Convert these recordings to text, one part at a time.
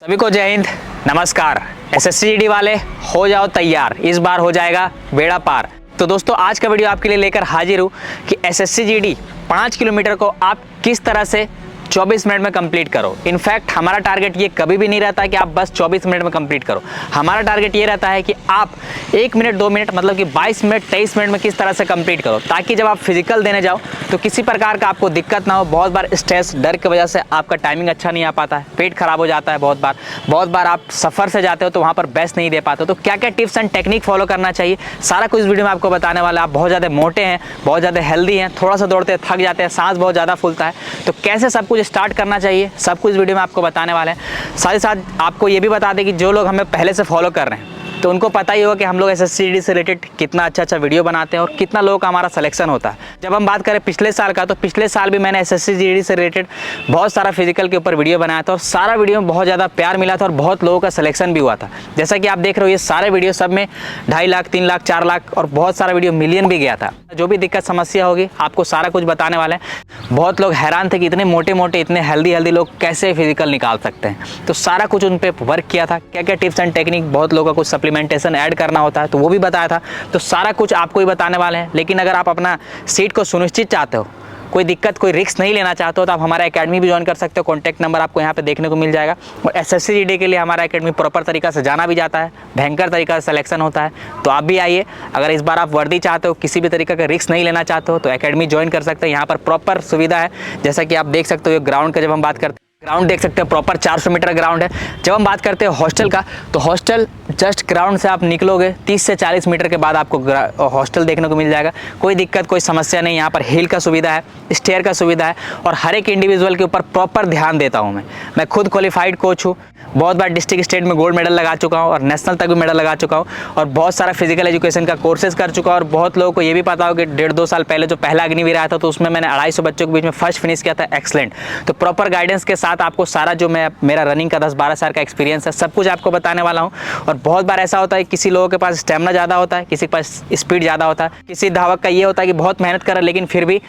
सभी को जय हिंद, नमस्कार। एसएससी वाले हो जाओ तैयार, इस बार हो जाएगा बेड़ा पार। तो दोस्तों आज का वीडियो आपके लिए लेकर हाजिर हूँ कि एसएससी 5 किलोमीटर को आप किस तरह से 24 मिनट में कंप्लीट करो। इनफैक्ट हमारा टारगेट ये कभी भी नहीं रहता कि आप बस 24 मिनट में कंप्लीट करो। हमारा टारगेट ये रहता है कि आप 1 मिनट 2 मिनट मतलब कि 22 मिनट 23 मिनट में किस तरह से कंप्लीट करो, ताकि जब आप फिजिकल देने जाओ तो किसी प्रकार का आपको दिक्कत ना हो। बहुत बार स्ट्रेस डर की वजह से आपका टाइमिंग अच्छा नहीं आ पाता है, पेट खराब हो जाता है। बहुत बार आप सफ़र से जाते हो तो वहाँ पर बेस्ट नहीं दे पाते हो। तो क्या क्या टिप्स एंड टेक्निक फॉलो करना चाहिए, सारा कुछ इस वीडियो में आपको बताने वाला है। आप बहुत ज़्यादा मोटे हैं, बहुत ज़्यादा हेल्दी हैं, थोड़ा सा दौड़ते हैं थक जाते हैं, सांस बहुत ज़्यादा फूलता है, तो कैसे सब कुछ स्टार्ट करना चाहिए, सब कुछ वीडियो में आपको बताने वाले हैं। साथ ही साथ आपको ये भी बता दें कि जो लोग हमें पहले से फॉलो कर रहे हैं तो उनको पता ही होगा कि हम लोग एसएससी से रिलेटेड कितना अच्छा वीडियो बनाते हैं और कितना लोगों का हमारा सिलेक्शन होता है। जब हम बात करें पिछले साल का, तो पिछले साल भी मैंने एसएससी से रिलेटेड बहुत सारा फिजिकल के ऊपर वीडियो बनाया था और सारा वीडियो में बहुत ज़्यादा प्यार मिला था और बहुत लोगों का सिलेक्शन भी हुआ था। जैसा कि आप देख रहे हो ये सारे वीडियो सब में 2.5 लाख 3 लाख 4 लाख और बहुत सारा वीडियो मिलियन भी गया था। जो भी दिक्कत समस्या होगी आपको सारा कुछ बताने वाले हैं। बहुत लोग हैरान थे कि इतने मोटे मोटे इतने हेल्दी लोग कैसे फिजिकल निकाल सकते हैं, तो सारा कुछ उन पर वर्क किया था। क्या क्या टिप्स एंड टेक्निक, बहुत लोगों का कुछ सप्लीमेंटेशन ऐड करना होता है तो वो भी बताया था। तो सारा कुछ आपको ही बताने वाले हैं। लेकिन अगर आप अपना सीट को सुनिश्चित चाहते हो, कोई दिक्कत कोई रिस्क नहीं लेना चाहते हो, तो आप हमारा एकेडमी भी ज्वाइन कर सकते हो। कॉन्टैक्ट नंबर आपको यहाँ पे देखने को मिल जाएगा। और एसएससी के लिए हमारा एकेडमी प्रॉपर तरीका से जाना भी जाता है, भयंकर तरीका से सिलेक्शन होता है। तो आप भी आइए। अगर इस बार आप वर्दी चाहते हो, किसी भी तरीके का रिस्क नहीं लेना चाहते हो, तो एकेडमी ज्वाइन कर सकते हैं। यहाँ पर प्रॉपर सुविधा है। जैसा कि आप देख सकते हो ग्राउंड का जब हम बात करते हैं, ग्राउंड देख सकते हो प्रॉपर 400 मीटर ग्राउंड है। जब हम बात करते हैं हॉस्टल का, तो हॉस्टल जस्ट ग्राउंड से आप निकलोगे 30 से 40 मीटर के बाद आपको हॉस्टल देखने को मिल जाएगा। कोई दिक्कत कोई समस्या नहीं। यहाँ पर हिल का सुविधा है, स्टेयर का सुविधा है और हर एक इंडिविजुअल के ऊपर प्रॉपर ध्यान देता हूँ मैं खुद क्वालिफाइड कोच हूँ। बहुत बार डिस्ट्रिक्ट स्टेट में गोल्ड मेडल लगा चुका हूँ और नेशनल तक भी मेडल लगा चुका हूँ और बहुत सारा फिजिकल एजुकेशन का कोर्सेज कर चुका हूँ। और बहुत लोगों को ये भी पता हो कि 1.5-2 साल पहले जो पहला अग्निवीर आया था तो उसमें मैंने 250 बच्चों के बीच में फर्स्ट फिनिश किया था। एक्सलेंट। तो प्रॉपर गाइडेंस के साथ आपको सारा जो मेरा रनिंग का 10-12 साल का एक्सपीरियंस है सब कुछ आपको बताने वाला हूँ। और बहुत बार ऐसा होता है किसी लोगों के पास स्टेमिना ज़्यादा होता है, किसी के पास स्पीड ज़्यादा होता है, किसी धावक का ये होता है कि बहुत मेहनत कर रहा है लेकिन फिर भी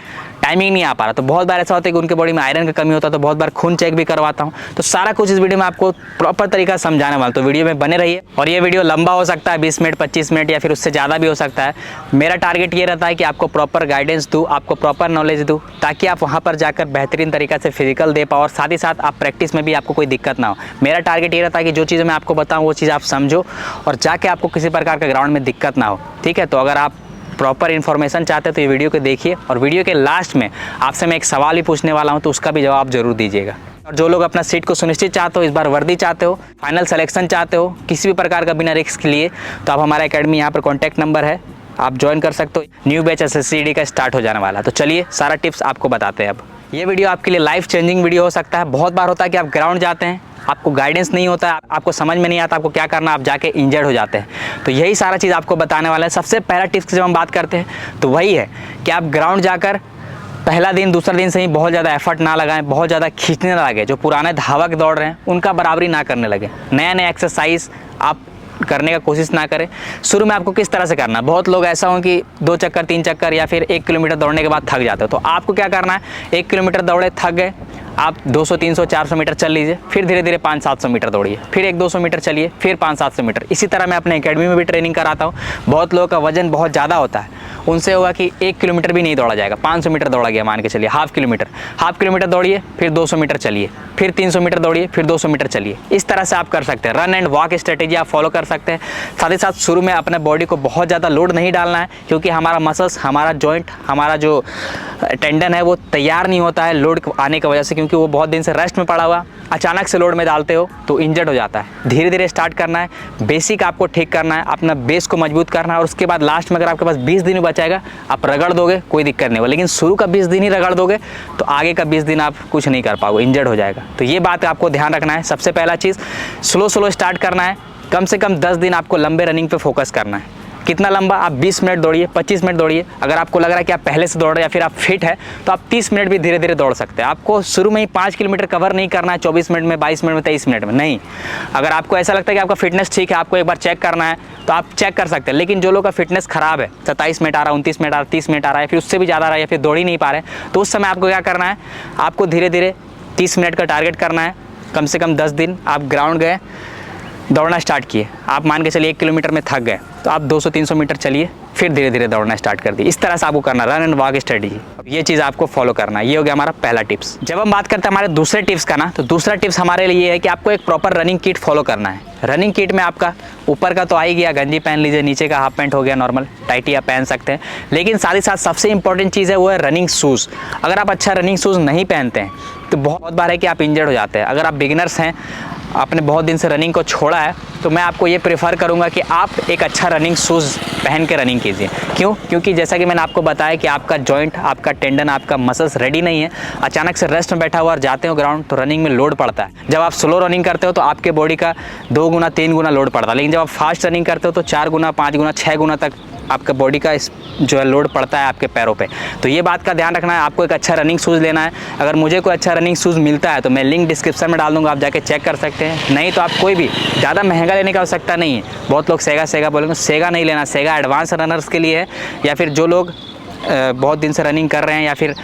टाइमिंग नहीं आ पा रहा। तो बहुत बार ऐसा होता है कि उनके बॉडी में आयरन की कमी होता है, तो बहुत बार खून चेक भी करवाता हूँ। तो सारा कुछ इस वीडियो में आपको प्रॉपर तरीका से समझाने वाला, तो वीडियो में बने रहिए। और ये वीडियो लंबा हो सकता है, 20 मिनट 25 मिनट या फिर उससे ज़्यादा भी हो सकता है। मेरा टारगेट ये रहता है कि आपको प्रॉपर गाइडेंस दूँ, आपको प्रॉपर नॉलेज दूँ, ताकि आप वहाँ पर जाकर बेहतरीन तरीका से फिजिकल दे पाओ और साथ ही साथ आप प्रैक्टिस में भी आपको कोई दिक्कत ना हो। मेरा टारगेट ये रहता है कि जो चीज़ मैं आपको बताऊँ वो चीज़ आप समझो और जाके आपको किसी प्रकार का ग्राउंड में दिक्कत ना हो। ठीक है, तो अगर आप प्रॉपर इन्फॉर्मेशन चाहते हैं तो ये वीडियो को देखिए। और वीडियो के लास्ट में आपसे मैं एक सवाल भी पूछने वाला हूँ, तो उसका भी जवाब जरूर दीजिएगा। और जो लोग अपना सीट को सुनिश्चित चाहते हो, इस बार वर्दी चाहते हो, फाइनल सिलेक्शन चाहते हो, किसी भी प्रकार का बिना रिस्क लिए, तो आप हमारा एकेडमी यहाँ पर कॉन्टैक्ट नंबर है, आप ज्वाइन कर सकते हो। न्यू बैच एसएससी का स्टार्ट हो जाने वाला है। तो चलिए सारा टिप्स आपको बताते हैं। अब ये वीडियो आपके लिए लाइफ चेंजिंग वीडियो हो सकता है। बहुत बार होता है कि आप ग्राउंड जाते हैं, आपको गाइडेंस नहीं होता है, आपको समझ में नहीं आता आपको क्या करना, आप जाके इंजर्ड हो जाते हैं। तो यही सारा चीज़ आपको बताने वाला है। सबसे पहला टिप्स जब हम बात करते हैं तो वही है कि आप ग्राउंड जाकर पहला दिन दूसरा दिन से ही बहुत ज़्यादा एफर्ट ना लगाएं, बहुत ज़्यादा खींचने ना लगे। जो पुराने धावक दौड़ रहे हैं उनका बराबरी ना करने लगे। नया एक्सरसाइज आप करने का कोशिश ना करें। शुरू में आपको किस तरह से करना है, बहुत लोग ऐसा हो कि 2 चक्कर 3 चक्कर या फिर 1 किलोमीटर दौड़ने के बाद थक जाते हो। तो आपको क्या करना है, 1 किलोमीटर दौड़े थक गए, आप 200 300 400 मीटर चल लीजिए, फिर धीरे धीरे 500-700 मीटर दौड़िए, फिर 100-200 मीटर चलिए, फिर 500-700 मीटर। इसी तरह मैं अपने एकेडमी में भी ट्रेनिंग कराता हूँ। बहुत लोगों का वजन बहुत ज़्यादा होता है, उनसे होगा कि 1 किलोमीटर भी नहीं दौड़ा जाएगा, 500 मीटर दौड़ा गया मान के चलिए, हाफ किलोमीटर दौड़िए, फिर 200 मीटर चलिए, फिर 300 मीटर दौड़िए, फिर 200 मीटर चलिए। इस तरह से आप कर सकते हैं। रन एंड वॉक स्ट्रेटेजी आप फॉलो कर सकते हैं। साथ ही साथ शुरू में अपने बॉडी को बहुत ज़्यादा लोड नहीं डालना है, क्योंकि हमारा मसल्स, हमारा जॉइंट, हमारा जो टेंडन है वो तैयार नहीं होता है लोड आने की वजह से, क्योंकि वो बहुत दिन से रेस्ट में पड़ा हुआ। अचानक से लोड में डालते हो तो इंजर्ड हो जाता है। धीरे धीरे स्टार्ट करना है, बेसिक आपको ठीक करना है, अपना बेस को मजबूत करना है और उसके बाद लास्ट में अगर आपके पास 20 दिन बचाएगा आप रगड़ दोगे, कोई दिक्कत नहीं होगा। लेकिन शुरू का 20 दिन ही रगड़ दोगे तो आगे का 20 दिन आप कुछ नहीं कर पाओगे, इंजर्ड हो जाएगा। तो ये बात आपको ध्यान रखना है। सबसे पहला चीज़ स्लो स्टार्ट करना है। कम से कम 10 दिन आपको लंबे रनिंग पे फोकस करना है। कितना लंबा, आप 20 मिनट दौड़िए, 25 मिनट दौड़िए। अगर आपको लग रहा है कि आप पहले से दौड़ रहे हैं या फिर आप फिट है तो आप 30 मिनट भी धीरे धीरे दौड़ सकते हैं। आपको शुरू में ही 5 किलोमीटर कवर नहीं करना है 24 मिनट में, 22 मिनट में, 23 मिनट में नहीं। अगर आपको ऐसा लगता है कि आपका फिटनेस ठीक है, आपको एक बार चेक करना है तो आप चेक कर सकते हैं। लेकिन जो लोग का फिटनेस खराब है, 27 मिनट आ रहा है, 29 मिनट आ रहा है, 30 मिनट आ रहा है, फिर उससे भी ज़्यादा आ रहा है या फिर दौड़ ही नहीं पा रहे, तो उस समय आपको क्या करना है, आपको धीरे धीरे 30 मिनट का टारगेट करना है। कम से कम 10 दिन आप ग्राउंड गए, दौड़ना स्टार्ट किए, आप मान के चलिए 1 किलोमीटर में थक गए तो आप 200-300 मीटर चलिए, फिर धीरे धीरे दौड़ना स्टार्ट कर दिए। इस तरह से आपको करना, रन एंड वॉक स्ट्रेटजी। ये चीज़ आपको फॉलो करना है। ये हो गया हमारा पहला टिप्स। जब हम बात करते हैं हमारे दूसरे टिप्स का ना, तो दूसरा टिप्स हमारे लिए ये है कि आपको एक प्रॉपर रनिंग किट फॉलो करना है। रनिंग किट में आपका ऊपर का तो आ ही गया, गंजी पहन लीजिए, नीचे का हाफ पैंट हो गया नॉर्मल, टाइटी आप पहन सकते हैं, लेकिन साथ ही साथ सबसे इंपॉर्टेंट चीज़ है वो है रनिंग शूज़। अगर आप अच्छा रनिंग शूज़ नहीं पहनते हैं तो बहुत बार है कि आप इंजर्ड हो जाते हैं। अगर आप बिगिनर्स हैं, आपने बहुत दिन से रनिंग को छोड़ा है, तो मैं आपको ये प्रेफर करूंगा कि आप एक अच्छा रनिंग शूज़ पहन के रनिंग कीजिए। क्यों? क्योंकि जैसा कि मैंने आपको बताया कि आपका जॉइंट, आपका टेंडन, आपका मसल्स रेडी नहीं है, अचानक से रेस्ट में बैठा हुआ और जाते हो ग्राउंड तो रनिंग में लोड पड़ता है। जब आप स्लो रनिंग करते हो तो आपके बॉडी का 2 गुना 3 गुना लोड पड़ता है, लेकिन जब आप फास्ट रनिंग करते हो तो 4 गुना 5 गुना 6 गुना तक आपका बॉडी का जो है लोड पड़ता है आपके पैरों पे। तो ये बात का ध्यान रखना है। आपको एक अच्छा रनिंग शूज़ लेना है। अगर मुझे कोई अच्छा रनिंग शूज़ मिलता है तो मैं लिंक डिस्क्रिप्शन में डाल दूँगा, आप जाके चेक कर सकते हैं। नहीं तो आप कोई भी ज़्यादा महंगा लेने की आवश्यकता नहीं है। बहुत लोग सेगा बोलेंगे, सेगा नहीं लेना। सेगा एडवांस रनर्स के लिए है, या फिर जो लोग बहुत दिन से रनिंग कर रहे हैं या फिर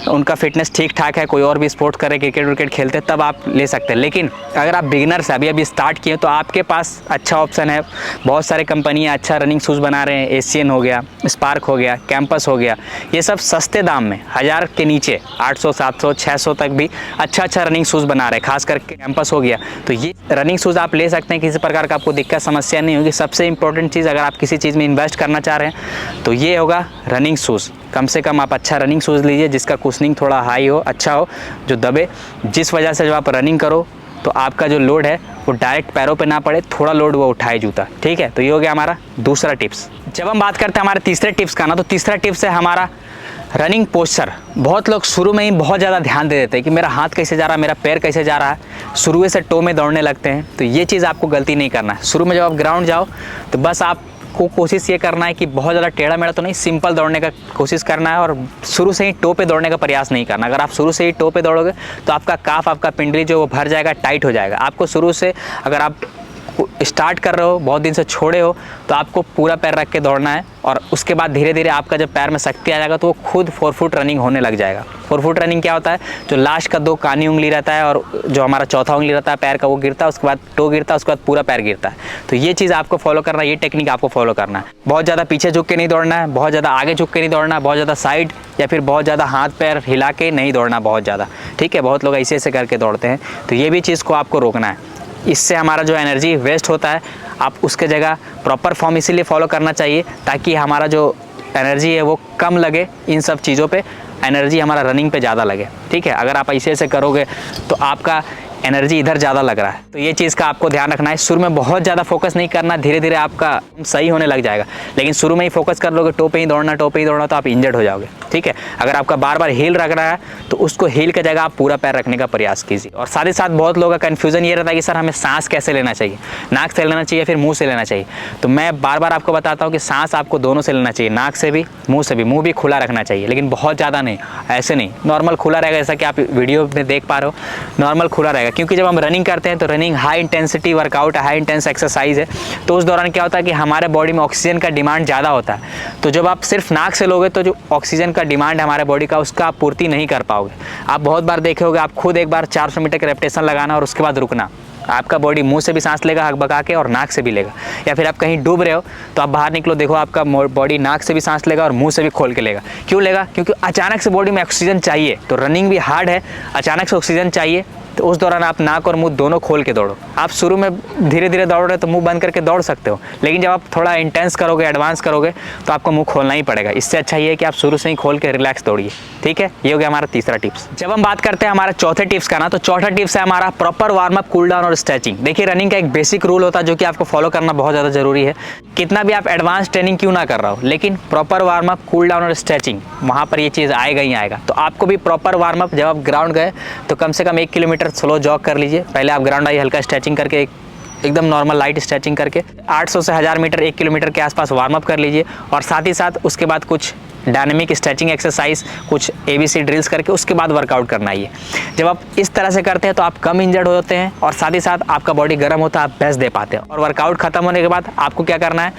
उनका फिटनेस ठीक ठाक है, कोई और भी स्पोर्ट्स कर रहे, क्रिकेट विकेट खेलते हैं, तब आप ले सकते हैं। लेकिन अगर आप बिगिनर्स हैं, अभी स्टार्ट किए, तो आपके पास अच्छा ऑप्शन है। बहुत सारे कंपनियां अच्छा रनिंग शूज़ बना रहे हैं। एशियन हो गया, स्पार्क हो गया, कैंपस हो गया, ये सब सस्ते दाम में 1000 के नीचे 800 700 600 तक भी अच्छा रनिंग शूज़ बना रहे हैं। खास करके कैंपस हो गया, तो ये रनिंग शूज़ आप ले सकते हैं। किसी प्रकार का आपको दिक्कत समस्या नहीं होगी। सबसे इंपॉर्टेंट चीज़, अगर आप किसी चीज़ में इन्वेस्ट करना चाह रहे हैं तो ये होगा रनिंग शूज़। कम से कम आप अच्छा रनिंग शूज़ लीजिए जिसका कुशनिंग थोड़ा हाई हो, अच्छा हो, जो दबे, जिस वजह से जब आप रनिंग करो तो आपका जो लोड है वो डायरेक्ट पैरों पे ना पड़े, थोड़ा लोड वो उठाए जूता। ठीक है, तो ये हो गया हमारा दूसरा टिप्स। जब हम बात करते हैं हमारे तीसरे टिप्स का ना, तो तीसरा टिप्स है हमारा रनिंग पोस्चर। बहुत लोग शुरू में ही बहुत ज़्यादा ध्यान दे देते हैं कि मेरा हाथ कैसे जा रहा है, मेरा पैर कैसे जा रहा है, शुरू से टो में दौड़ने लगते हैं। तो ये चीज़ आपको गलती नहीं करना है। शुरू में जब आप ग्राउंड जाओ तो बस आप को कोशिश ये करना है कि बहुत ज़्यादा टेढ़ा मेढ़ा तो नहीं, सिंपल दौड़ने का कोशिश करना है और शुरू से ही टो पे दौड़ने का प्रयास नहीं करना। अगर आप शुरू से ही टो पे दौड़ोगे तो आपका काफ, आपका पिंडली जो वो भर जाएगा, टाइट हो जाएगा। आपको शुरू से, अगर आप स्टार्ट कर रहे हो, बहुत दिन से छोड़े हो, तो आपको पूरा पैर रख के दौड़ना है और उसके बाद धीरे धीरे आपका जब पैर में शक्ति आ जाएगा तो वो खुद 4 फुट रनिंग होने लग जाएगा। 4 फुट रनिंग क्या होता है? जो लास्ट का 2 कानी उंगली रहता है और जो हमारा चौथा उंगली रहता है पैर का, वो गिरता है, उसके बाद टो गिरता है, उसके बाद पूरा पैर गिरता है। तो ये चीज़ आपको फॉलो करना है, ये टेक्निक आपको फॉलो करना है। बहुत ज़्यादा पीछे झुक के नहीं दौड़ना है, बहुत ज़्यादा आगे झुक के नहीं दौड़ना है, बहुत ज़्यादा साइड या फिर बहुत ज़्यादा हाथ पैर हिला के नहीं दौड़ना बहुत ज़्यादा। ठीक है, बहुत लोग ऐसे ऐसे करके दौड़ते हैं, तो ये भी चीज़ को आपको रोकना है। इससे हमारा जो एनर्जी वेस्ट होता है, आप उसके जगह प्रॉपर फॉर्म इसीलिए फॉलो करना चाहिए ताकि हमारा जो एनर्जी है वो कम लगे। इन सब चीज़ों पे एनर्जी हमारा रनिंग पे ज़्यादा लगे। ठीक है, अगर आप ऐसे ऐसे करोगे तो आपका एनर्जी इधर ज़्यादा लग रहा है, तो ये चीज़ का आपको ध्यान रखना है। शुरू में बहुत ज़्यादा फोकस नहीं करना, धीरे धीरे आपका सही होने लग जाएगा। लेकिन शुरू में ही फोकस कर लोगे टो पे ही दौड़ना, टो पे ही दौड़ना, तो आप इंजर्ड हो जाओगे। ठीक है, अगर आपका बार बार हील रख रहा है तो उसको हील की जगह आप पूरा पैर रखने का प्रयास कीजिए। और साथ ही साथ बहुत लोगों का कन्फ्यूजन ये रहता है कि सर हमें सांस कैसे लेना चाहिए, नाक से लेना चाहिए फिर मुँह से लेना चाहिए। तो मैं बार बार आपको बताता हूँ कि सांस आपको दोनों से लेना चाहिए, नाक से भी, मुँह से भी। मुँह भी खुला रखना चाहिए, लेकिन बहुत ज़्यादा नहीं, ऐसे नहीं, नॉर्मल खुला रहेगा, जैसा कि आप वीडियो में देख पा रहे हो, नॉर्मल खुला रहेगा। क्योंकि जब हम रनिंग करते हैं तो रनिंग हाई इंटेंसिटी वर्कआउट है, हाई इंटेंस एक्सरसाइज है, तो उस दौरान क्या होता है कि हमारे बॉडी में ऑक्सीजन का डिमांड ज़्यादा होता है। तो जब आप सिर्फ नाक से लोगे तो जो ऑक्सीजन का डिमांड है हमारे बॉडी का, उसका आप पूर्ति नहीं कर पाओगे। आप बहुत बार देखे होगे, आप खुद एक बार 400 मीटर का रेपिटेशन लगाना और उसके बाद रुकना। आपका बॉडी मुंह से भी सांस लेगा हकबका के और नाक से भी लेगा। या फिर आप कहीं डूब रहे हो तो आप बाहर निकलो, देखो आपका बॉडी नाक से भी सांस लेगा और मुंह से भी खोल के लेगा। क्यों लेगा? क्योंकि अचानक से बॉडी में ऑक्सीजन चाहिए। तो रनिंग भी हार्ड है, अचानक से ऑक्सीजन चाहिए, तो उस दौरान आप नाक और मुंह दोनों खोल के दौड़ो। आप शुरू में धीरे धीरे दौड़ रहे हो तो मुंह बंद करके दौड़ सकते हो, लेकिन जब आप थोड़ा इंटेंस करोगे, एडवांस करोगे, तो आपको मुंह खोलना ही पड़ेगा। इससे अच्छा ये है कि आप शुरू से ही खोल के रिलैक्स दौड़िए। ठीक है, ये हो गया हमारा तीसरा टिप्स। जब हम बात करते हैं हमारे चौथे टिप्स का ना, तो चौथा टिप्स है हमारा proper warm up, cool down और स्ट्रेचिंग। देखिए, रनिंग का एक बेसिक रूल होता है जो कि आपको फॉलो करना बहुत ज़्यादा जरूरी है। कितना भी आप एडवांस ट्रेनिंग क्यों ना कर रहा हो, लेकिन proper warm up, cool down और स्ट्रेचिंग, वहाँ पर ये चीज़ आएगा ही आएगा। तो आपको भी प्रॉपर वार्म अप, जब आप ग्राउंड गए तो कम से कम 1 किलोमीटर स्लो जॉग कर लीजिए। पहले आप ग्राउंड आइए, हल्का स्ट्रेचिंग करके, एकदम नॉर्मल लाइट स्ट्रेचिंग करके 800 से 1000 मीटर 1 किलोमीटर के आसपास वार्म अप कर लीजिए। और साथ ही साथ उसके बाद कुछ डायनेमिक स्ट्रेचिंग एक्सरसाइज, कुछ ABC ड्रिल्स करके उसके बाद वर्कआउट करना है। जब आप इस तरह से करते हैं तो आप कम इंजर्ड होते हैं और साथ ही साथ आपका बॉडी गर्म होता है, आप बेस्ट दे पाते हैं। और वर्कआउट खत्म होने के बाद आपको क्या करना है?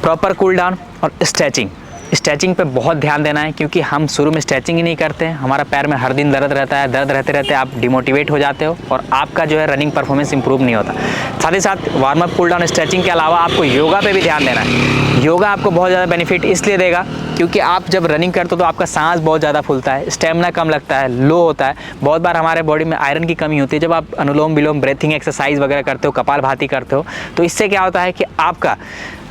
प्रॉपर कूल डाउन और स्ट्रेचिंग। स्ट्रेचिंग पे बहुत ध्यान देना है, क्योंकि हम शुरू में स्ट्रेचिंग ही नहीं करते हैं, हमारा पैर में हर दिन दर्द रहता है, दर्द रहते रहते आप डिमोटिवेट हो जाते हो और आपका जो है रनिंग परफॉर्मेंस इंप्रूव नहीं होता। साथ ही साथ warm up cool down stretching के अलावा आपको योगा पे भी ध्यान देना है। योगा आपको बहुत ज़्यादा बेनिफिट इसलिए देगा क्योंकि आप जब रनिंग करते हो तो आपका सांस बहुत ज़्यादा फूलता है, स्टेमिना कम लगता है, लो होता है। बहुत बार हमारे बॉडी में आयरन की कमी होती है। जब आप अनुलोम विलोम ब्रीथिंग एक्सरसाइज वगैरह करते हो, कपालभाति करते हो, तो इससे क्या होता है कि आपका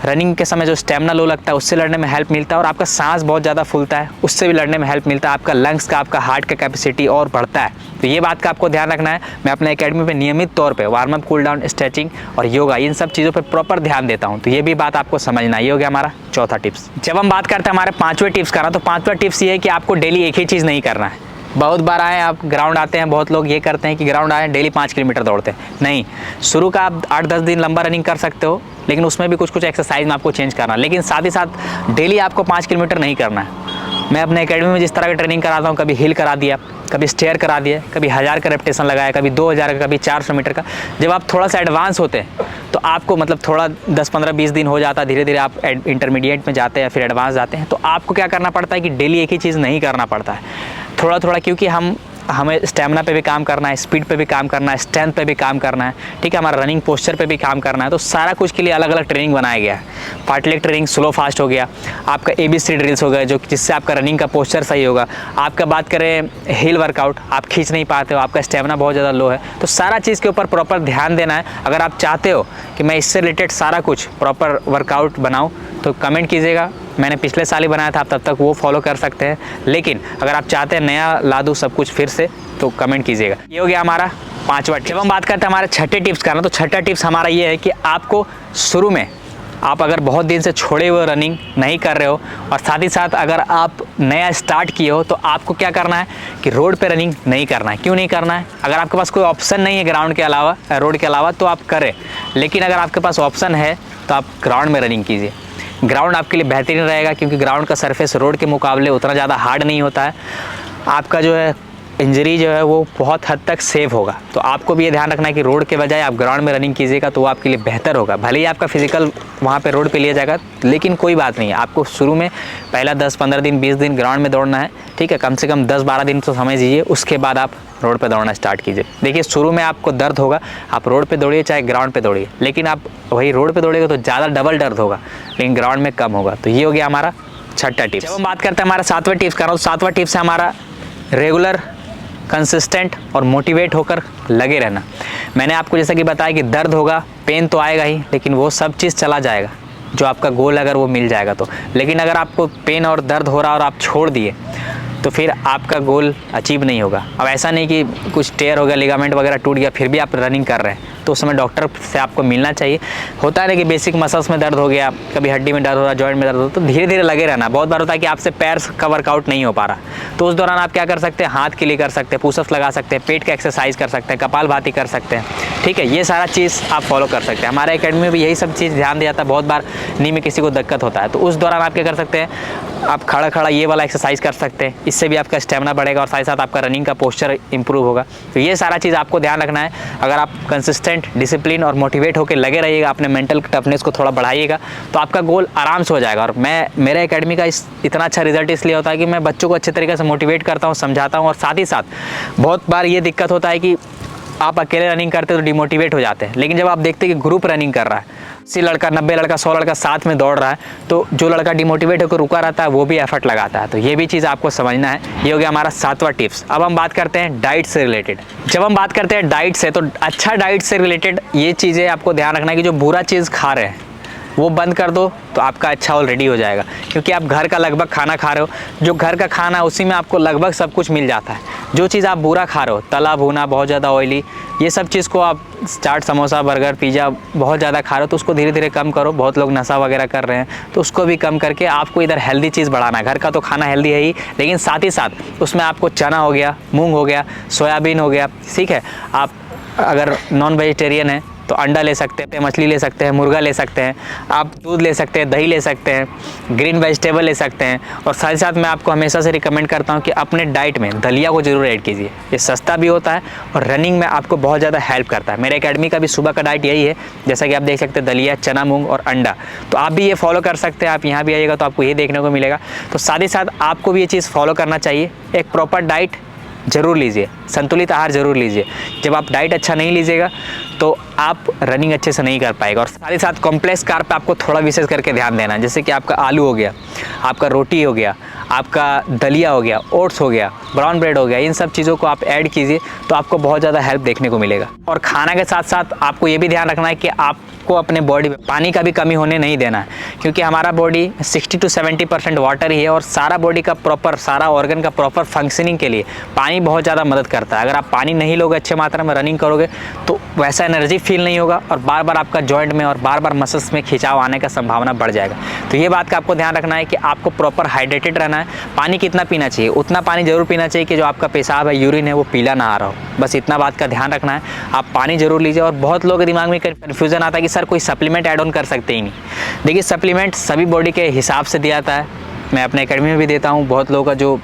रनिंग के समय जो स्टेमिना लो लगता है उससे लड़ने में हेल्प मिलता है और आपका सांस बहुत ज़्यादा फूलता है, उससे भी लड़ने में हेल्प मिलता है। आपका लंग्स का, आपका हार्ट का कैपेसिटी और बढ़ता है। तो ये बात का आपको ध्यान रखना है। मैं अपने एकेडमी पे नियमित तौर पे warm up cool down stretching और योगा इन सब चीज़ों पे प्रॉपर ध्यान देता हूँ। तो ये भी बात आपको समझना है। ये हो गया हमारा चौथा टिप्स। जब हम बात करते हैं हमारे पाँचवें टिप्स का ना, तो पाँचवा टिप्स ये है कि आपको डेली एक ही चीज़ नहीं करना है। बहुत बार आए आप ग्राउंड आते हैं, बहुत लोग ये करते हैं कि ग्राउंड आए डेली 5 किलोमीटर दौड़ते हैं। नहीं, शुरू का आप 8-10 दिन लंबा रनिंग कर सकते हो, लेकिन उसमें भी कुछ एक्सरसाइज में आपको चेंज करना है। लेकिन साथ ही साथ डेली आपको 5 किलोमीटर नहीं करना है। मैं अपने एकेडमी में जिस तरह की ट्रेनिंग कराता हूँ, कभी हिल करा दिया, कभी स्टेयर करा दिया, कभी 1000 का रेपिटेशन लगाया, कभी 2000 का, कभी 400 मीटर का। जब आप थोड़ा सा एडवांस होते हैं तो आपको मतलब थोड़ा 10-15-20 दिन हो जाता है, धीरे धीरे आप इंटरमीडिएट में जाते हैं, फिर एडवांस जाते हैं। तो आपको क्या करना पड़ता है कि डेली एक ही चीज़ नहीं करना पड़ता है, थोड़ा थोड़ा, क्योंकि हमें स्टेमिना पे भी काम करना है, स्पीड पे भी काम करना है, स्ट्रेंथ पे भी काम करना है, ठीक है, हमारा रनिंग पोस्चर पे भी काम करना है। तो सारा कुछ के लिए अलग अलग ट्रेनिंग बनाया गया है। फार्टलेग ट्रेनिंग स्लो फास्ट हो गया, आपका ABC ड्रिल्स हो गया जो जिससे आपका रनिंग का पोस्चर सही होगा। आपका बात करें हिल वर्कआउट, आप खींच नहीं पाते हो, आपका स्टेमिना बहुत ज़्यादा लो है, तो सारा चीज़ के ऊपर प्रॉपर ध्यान देना है। अगर आप चाहते हो कि मैं इससे रिलेटेड सारा कुछ प्रॉपर वर्कआउट बनाऊँ तो कमेंट कीजिएगा। मैंने पिछले साल ही बनाया था, आप तब तक वो फॉलो कर सकते हैं। लेकिन अगर आप चाहते हैं नया ला दूँ सब कुछ फिर से, तो कमेंट कीजिएगा। ये हो गया हमारा पांचवा टिप्स। जब हम बात करते हैं हमारे छठे टिप्स का ना, तो छठा टिप्स हमारा ये है कि आपको शुरू में, आप अगर बहुत दिन से छोड़े हुए रनिंग नहीं कर रहे हो और साथ ही साथ अगर आप नया स्टार्ट किए हो, तो आपको क्या करना है कि रोड पे रनिंग नहीं करना है। क्यों नहीं करना है? अगर आपके पास कोई ऑप्शन नहीं है ग्राउंड के अलावा, रोड के अलावा, तो आप करें। लेकिन अगर आपके पास ऑप्शन है तो आप ग्राउंड में रनिंग कीजिए। ग्राउंड आपके लिए बेहतरीन रहेगा, क्योंकि ग्राउंड का सरफेस रोड के मुकाबले उतना ज़्यादा हार्ड नहीं होता है। आपका जो है इंजरी जो है वो बहुत हद तक सेव होगा। तो आपको भी ये ध्यान रखना है कि रोड के बजाय आप ग्राउंड में रनिंग कीजिएगा, तो वो आपके लिए बेहतर होगा। भले ही आपका फिजिकल वहाँ पे रोड पे लिया जाएगा, लेकिन कोई बात नहीं है, आपको शुरू में पहला 10-15 दिन 20 दिन ग्राउंड में दौड़ना है, ठीक है, कम से कम 10-12 दिन तो समझ लीजिए। उसके बाद आप रोड पे दौड़ना स्टार्ट कीजिए। देखिए, शुरू में आपको दर्द होगा, आप रोड पे दौड़िए चाहे ग्राउंड पे दौड़िए, लेकिन आप वही रोड पे दौड़ेगा तो ज़्यादा डबल दर्द होगा, लेकिन ग्राउंड में कम होगा। तो ये हो गया हमारा छठा टिप्स। जब हम बात करते हैं हमारा सातवां टिप्स का, तो सातवां टिप्स है हमारा रेगुलर, कंसिस्टेंट और मोटिवेट होकर लगे रहना। मैंने आपको जैसा कि बताया कि दर्द होगा, पेन तो आएगा ही, लेकिन वो सब चीज़ चला जाएगा जो आपका गोल अगर वो मिल जाएगा तो। लेकिन अगर आपको पेन और दर्द हो रहा और आप छोड़ दिए तो फिर आपका गोल अचीव नहीं होगा। अब ऐसा नहीं कि कुछ टेयर हो गया, लिगामेंट वगैरह टूट गया, फिर भी आप रनिंग कर रहे हैं, तो उस समय डॉक्टर से आपको मिलना चाहिए। होता है ना कि बेसिक मसल्स में दर्द हो गया, कभी हड्डी में दर्द हो रहा, जॉइंट में दर्द हो रहा, तो धीरे धीरे लगे रहना। बहुत बार होता है कि आपसे पैर का वर्कआउट नहीं हो पा रहा, तो उस दौरान आप क्या कर सकते हैं, हाथ के लिए कर सकते हैं, पुशअप्स लगा सकते हैं, पेट का एक्सरसाइज कर सकते हैं, कपालभाति कर सकते हैं, ठीक है। ये सारा चीज़ आप फॉलो कर सकते हैं। हमारे एकेडमी में भी यही सब चीज़ ध्यान दिया जाता है। बहुत बार नी में किसी को दिक्कत होता है, तो उस दौरान आप क्या कर सकते हैं, आप खड़ा खड़ा ये वाला एक्सरसाइज कर सकते हैं। इससे भी आपका स्टेमिना बढ़ेगा और साथ ही साथ आपका रनिंग का पोस्चर इंप्रूव होगा। तो ये सारा चीज़ आपको ध्यान रखना है। अगर आप कंसिस्टेंट, डिसिप्लिन और मोटिवेट होकर लगे रहिएगा, अपने मेंटल टफनेस को थोड़ा बढ़ाइएगा, तो आपका गोल आराम से हो जाएगा। और मेरे एकेडमी का इतना अच्छा रिजल्ट इसलिए होता है कि मैं बच्चों को अच्छे तरीके से मोटिवेट करता हूँ, समझाता हूँ। और साथ ही साथ बहुत बार ये दिक्कत होता है कि आप अकेले रनिंग करते तो डिमोटिवेट हो जाते हैं, लेकिन जब आप देखते हैं कि ग्रुप रनिंग कर रहा है, 80 लड़का, 90 लड़का, 100 लड़का साथ में दौड़ रहा है, तो जो लड़का डिमोटिवेट होकर रुका रहता है वो भी एफर्ट लगाता है। तो ये भी चीज़ आपको समझना है। ये हो गया हमारा सातवां टिप्स। अब हम बात करते हैं डाइट से रिलेटेड। जब हम बात करते हैं डाइट से, तो अच्छा डाइट से रिलेटेड ये चीज़ें आपको ध्यान रखना है कि जो बुरा चीज़ खा रहे हैं वो बंद कर दो, तो आपका अच्छा ऑलरेडी हो जाएगा। क्योंकि आप घर का लगभग खाना खा रहे हो, जो घर का खाना उसी में आपको लगभग सब कुछ मिल जाता है। जो चीज़ आप बुरा खा रहे हो, तला भुना, बहुत ज़्यादा ऑयली, ये सब चीज़ को आप चाट, समोसा, बर्गर, पिज़्ज़ा बहुत ज़्यादा खा रहे हो, तो उसको धीरे धीरे कम करो। बहुत लोग नशा वगैरह कर रहे हैं, तो उसको भी कम करके आपको इधर हेल्दी चीज़ बढ़ाना है। घर का तो खाना हेल्दी है ही, लेकिन साथ ही साथ उसमें आपको चना हो गया, मूंग हो गया, सोयाबीन हो गया, ठीक है। आप अगर नॉन वेजिटेरियन है तो अंडा ले सकते हैं, मछली ले सकते हैं, मुर्गा ले सकते हैं, आप दूध ले सकते हैं, दही ले सकते हैं, ग्रीन वेजिटेबल ले सकते हैं। और साथ ही साथ मैं आपको हमेशा से रिकमेंड करता हूँ कि अपने डाइट में दलिया को जरूर ऐड कीजिए। ये सस्ता भी होता है और रनिंग में आपको बहुत ज़्यादा हेल्प करता है। मेरे एकेडमी का भी सुबह का डाइट यही है, जैसा कि आप देख सकते हैं, दलिया, चना, मूंग और अंडा। तो आप भी ये फॉलो कर सकते हैं। आप यहाँ भी आइएगा तो आपको ये देखने को मिलेगा। तो साथ ही साथ आपको भी ये चीज़ फॉलो करना चाहिए। एक प्रॉपर डाइट ज़रूर लीजिए, संतुलित आहार ज़रूर लीजिए। जब आप डाइट अच्छा नहीं लीजिएगा तो आप रनिंग अच्छे से नहीं कर पाएगा। और साथ ही साथ कॉम्प्लेक्स कार्ब पे आपको थोड़ा विशेष करके ध्यान देना है, जैसे कि आपका आलू हो गया, आपका रोटी हो गया, आपका दलिया हो गया, ओट्स हो गया, ब्राउन ब्रेड हो गया। इन सब चीज़ों को आप ऐड कीजिए तो आपको बहुत ज़्यादा हेल्प देखने को मिलेगा। और खाना के साथ साथ आपको ये भी ध्यान रखना है कि आपको अपने बॉडी में पानी का भी कमी होने नहीं देना है, क्योंकि हमारा बॉडी 60 to 70% वाटर ही है। और सारा बॉडी का प्रॉपर, सारा ऑर्गन का प्रॉपर फंक्शनिंग के लिए पानी बहुत ज़्यादा मदद करता है। अगर आप पानी नहीं लोगे, अच्छे मात्रा में रनिंग करोगे, तो वैसा एनर्जी फील नहीं होगा और बार बार आपका जॉइंट में और बार बार मसल्स में खिंचाव आने का संभावना बढ़ जाएगा। तो ये बात का आपको ध्यान रखना है कि आपको प्रॉपर हाइड्रेटेड रहना है। पानी कितना पीना चाहिए, उतना पानी जरूर पीना चाहिए कि जो आपका पेशाब है, यूरिन है, वो पीला ना आ रहा हो। बस इतना बात का ध्यान रखना है। आप पानी जरूर लीजिए। और बहुत लोगों के दिमाग में कन्फ्यूजन आता है कि सर कोई सप्लीमेंट ऐड ऑन कर सकते ही नहीं। देखिए, सप्लीमेंट सभी बॉडी के हिसाब से दिया जाता है। मैं अपने एकेडमी में भी देता हूँ। बहुत लोगों का जो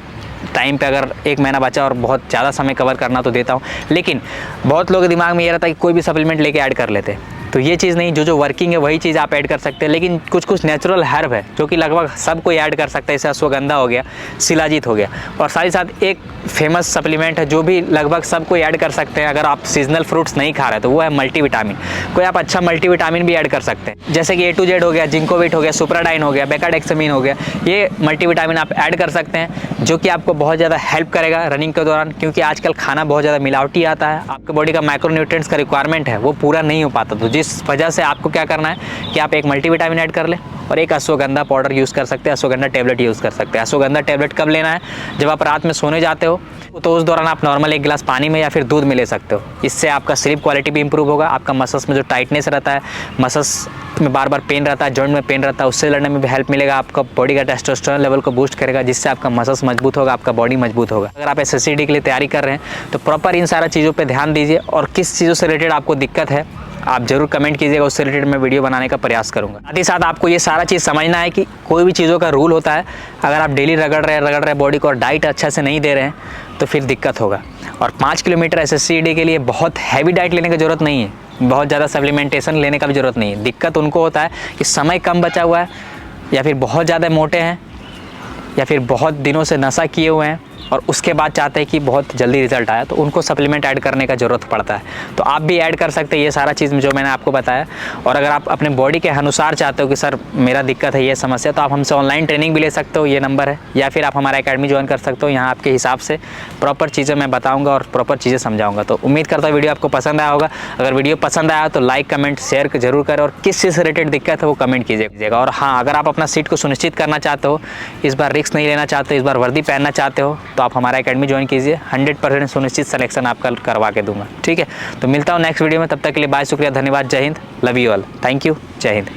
टाइम पे अगर 1 महीना बचा और बहुत ज़्यादा समय कवर करना तो देता हूँ, लेकिन बहुत लोगों के दिमाग में ये रहता है कि कोई भी सप्लीमेंट लेके ऐड कर लेते हैं। तो ये चीज़ नहीं, जो वर्किंग है वही चीज़ आप ऐड कर सकते हैं। लेकिन कुछ कुछ नेचुरल हर्ब है जो कि लगभग सब कोई ऐड कर सकता है। जैसे अश्वगंधा हो गया, शिलाजीत हो गया। और साथ ही साथ एक फेमस सप्लीमेंट है जो भी लगभग सब कोई ऐड कर सकते हैं अगर आप सीजनल फ्रूट्स नहीं खा रहे, तो वो है मल्टीविटामिन। कोई आप अच्छा मल्टीविटामिन भी ऐड कर सकते हैं, जैसे कि A to Z हो गया, जिंकोविट हो गया, सुप्राडाइन हो गया, बेकाडेक्सामिन हो गया। ये मल्टीविटामिन आप ऐड कर सकते हैं, जो कि आपको बहुत ज़्यादा हेल्प करेगा रनिंग के दौरान। क्योंकि आजकल खाना बहुत ज़्यादा मिलावटी आता है, आपके बॉडी का माइक्रोन्यूट्रिएंट्स का रिक्वायरमेंट है वो पूरा नहीं हो पाता। तो जिस वजह से आपको क्या करना है कि आप एक मल्टीविटामिन ऐड कर लें और एक अश्वगंधा पाउडर यूज़ कर सकते हैं, अश्वगंधा टैबलेट यूज़ कर सकते हैं। अश्वगंधा टैबलेट कब लेना है? जब आप रात में सोने जाते हो तो उस दौरान आप नॉर्मल 1 गिलास पानी में या फिर दूध में ले सकते हो। इससे आपका स्लीप क्वालिटी भी इंप्रूव होगा, आपका मसल्स में जो टाइटनेस रहता है, मसल्स में बार बार पेन रहता है, जॉइंट में पेन रहता है, उससे लड़ने में भी हेल्प मिलेगा। आपका बॉडी का टेस्टोस्टेरोन लेवल को बूस्ट करेगा, जिससे आपका मसल्स मजबूत होगा, आपका बॉडी मजबूत होगा। अगर आप SSCD के लिए तैयारी कर रहे हैं तो प्रॉपर इन सारा चीज़ों पर ध्यान दीजिए। और किस चीज़ों से रिलेटेड आपको दिक्कत है आप जरूर कमेंट कीजिएगा, उससे रिलेटेड मैं वीडियो बनाने का प्रयास करूंगा। साथ ही साथ आपको ये सारा चीज़ समझना है कि कोई भी चीज़ों का रूल होता है। अगर आप डेली रगड़ रहे हैं बॉडी को और डाइट अच्छा से नहीं दे रहे हैं तो फिर दिक्कत होगा। और 5 किलोमीटर SSCD के लिए बहुत हैवी डाइट लेने की ज़रूरत नहीं है, बहुत ज़्यादा सप्लीमेंटेशन लेने का भी ज़रूरत नहीं है। दिक्कत उनको होता है कि समय कम बचा हुआ है, या फिर बहुत ज़्यादा मोटे हैं, या फिर बहुत दिनों से नशा किए हुए हैं और उसके बाद चाहते हैं कि बहुत जल्दी रिजल्ट आया, तो उनको सप्लीमेंट ऐड करने का ज़रूरत पड़ता है। तो आप भी ऐड कर सकते हैं ये सारा चीज़ जो मैंने आपको बताया। और अगर आप अपने बॉडी के अनुसार चाहते हो कि सर मेरा दिक्कत है, ये समस्या, तो आप हमसे ऑनलाइन ट्रेनिंग भी ले सकते हो, ये नंबर है। या फिर आप हमारा एकेडमी ज्वाइन कर सकते हो। यहाँ आपके हिसाब से प्रॉपर चीज़ें मैं बताऊँगा और प्रॉपर चीज़ें समझाऊँगा। तो उम्मीद करता हूँ वीडियो आपको पसंद आया होगा। अगर वीडियो पसंद आया तो लाइक, कमेंट, शेयर जरूर करें। और किस चीज़ से रिलेटेड दिक्कत है वो कमेंट कीजिएगा। और हाँ, अगर आप अपना सीट को सुनिश्चित करना चाहते हो, इस बार रिस्क नहीं लेना चाहते, इस बार वर्दी पहनना चाहते हो, तो आप हमारा एकेडमी ज्वाइन कीजिए। 100% सुनिश्चित सिलेक्शन आपका करवा के दूंगा। ठीक है, तो मिलता हूँ नेक्स्ट वीडियो में। तब तक के लिए बाय, शुक्रिया, धन्यवाद, जय Hind, love you all, thank you, जय हिंद।